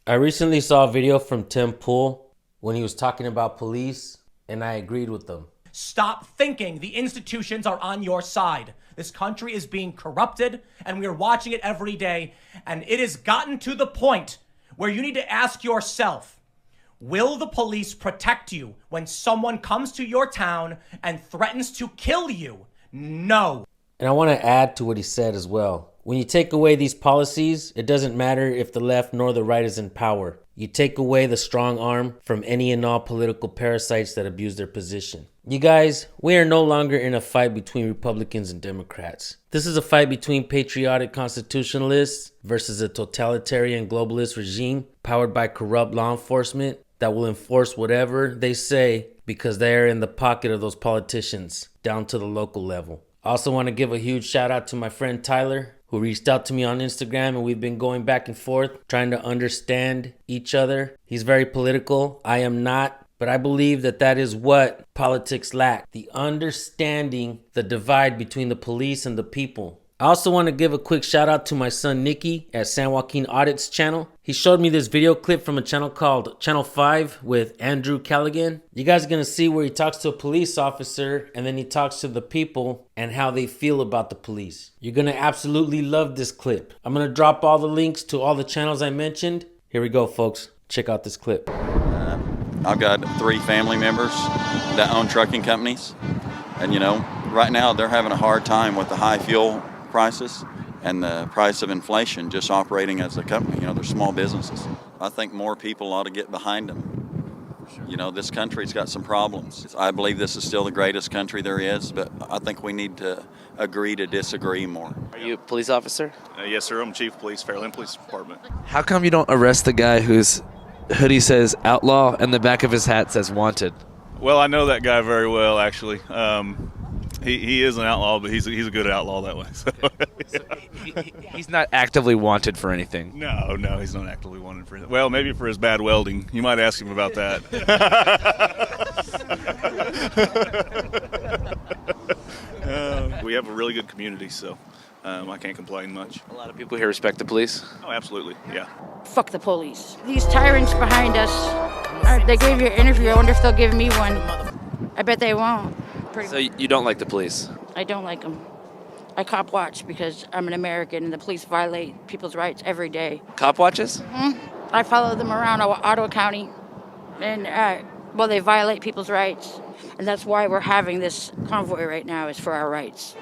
I recently saw a video from Tim Pool when he was talking about police, and I agreed with them. Stop thinking the institutions are on your side. This country is being corrupted, and we are watching it every day. And it has gotten to the point where you need to ask yourself, will the police protect you when someone comes to your town and threatens to kill you? No. And I want to add to what he said as well. When you take away these policies, it doesn't matter if the left nor the right is in power. You take away the strong arm from any and all political parasites that abuse their position. You guys, we are no longer in a fight between Republicans and Democrats. This is a fight between patriotic constitutionalists versus a totalitarian globalist regime powered by corrupt law enforcement that will enforce whatever they say because they are in the pocket of those politicians down to the local level. I also want to give a huge shout out to my friend Tyler, who reached out to me on Instagram, and we've been going back and forth trying to understand each other. He's very political. I am not, but I believe that that is what politics lack. The understanding the divide between the police and the people. I also want to give a quick shout out to my son Nicky at San Joaquin Audits channel. He showed me this video clip from a channel called Channel 5 with Andrew Callaghan. You guys are going to see where he talks to a police officer and then he talks to the people and how they feel about the police. You're going to absolutely love this clip. I'm going to drop all the links to all the channels I mentioned. Here we go, folks. Check out this clip. I've got 3 family members that own trucking companies. And right now they're having a hard time with the high fuel prices and the price of inflation just operating as a company. They're small businesses. I think more people ought to get behind them. This country's got some problems. I believe this is still the greatest country there is, but I think we need to agree to disagree more. Are you a police officer? Yes, sir. I'm Chief of Police, Fairland Police Department. How come you don't arrest the guy whose hoodie says outlaw and the back of his hat says wanted? Well, I know that guy very well, actually. He is an outlaw, but he's a good outlaw that way. So, He's not actively wanted for anything. No, he's not actively wanted for anything. Well, maybe for his bad welding. You might ask him about that. We have a really good community, so I can't complain much. A lot of people here respect the police. Oh, absolutely, yeah. Fuck the police. These tyrants behind us, they gave you an interview. I wonder if they'll give me one. I bet they won't. So you don't like the police? I don't like them. I cop watch because I'm an American and the police violate people's rights every day. Cop watches? I follow them around Ottawa County and, they violate people's rights. And that's why we're having this convoy right now, is for our rights.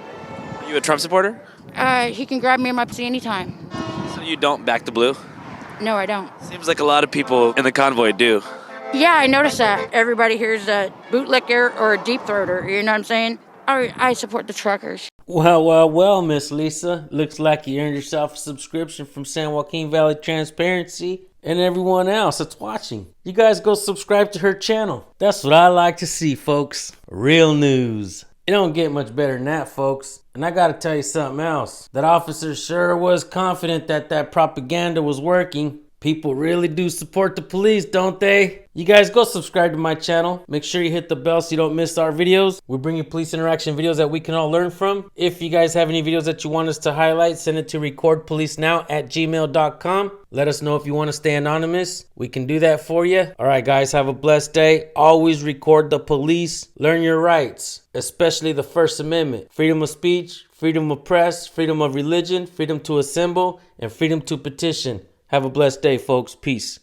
Are you a Trump supporter? He can grab me in my pussy anytime. So you don't back the blue? No, I don't. Seems like a lot of people in the convoy do. Yeah, I noticed that. Everybody here's a bootlicker or a deep throater, you know what I'm saying? I support the truckers. Well, Miss Lisa. Looks like you earned yourself a subscription from San Joaquin Valley Transparency and everyone else that's watching. You guys go subscribe to her channel. That's what I like to see, folks. Real news. It don't get much better than that, folks. And I gotta tell you something else. That officer sure was confident that propaganda was working. People really do support the police, don't they? You guys go subscribe to my channel. Make sure you hit the bell so you don't miss our videos. We bring you police interaction videos that we can all learn from. If you guys have any videos that you want us to highlight, send it to recordpolicenow@gmail.com. Let us know if you want to stay anonymous. We can do that for you. All right, guys, have a blessed day. Always record the police. Learn your rights, especially the First Amendment. Freedom of speech, freedom of press, freedom of religion, freedom to assemble, and freedom to petition. Have a blessed day, folks. Peace.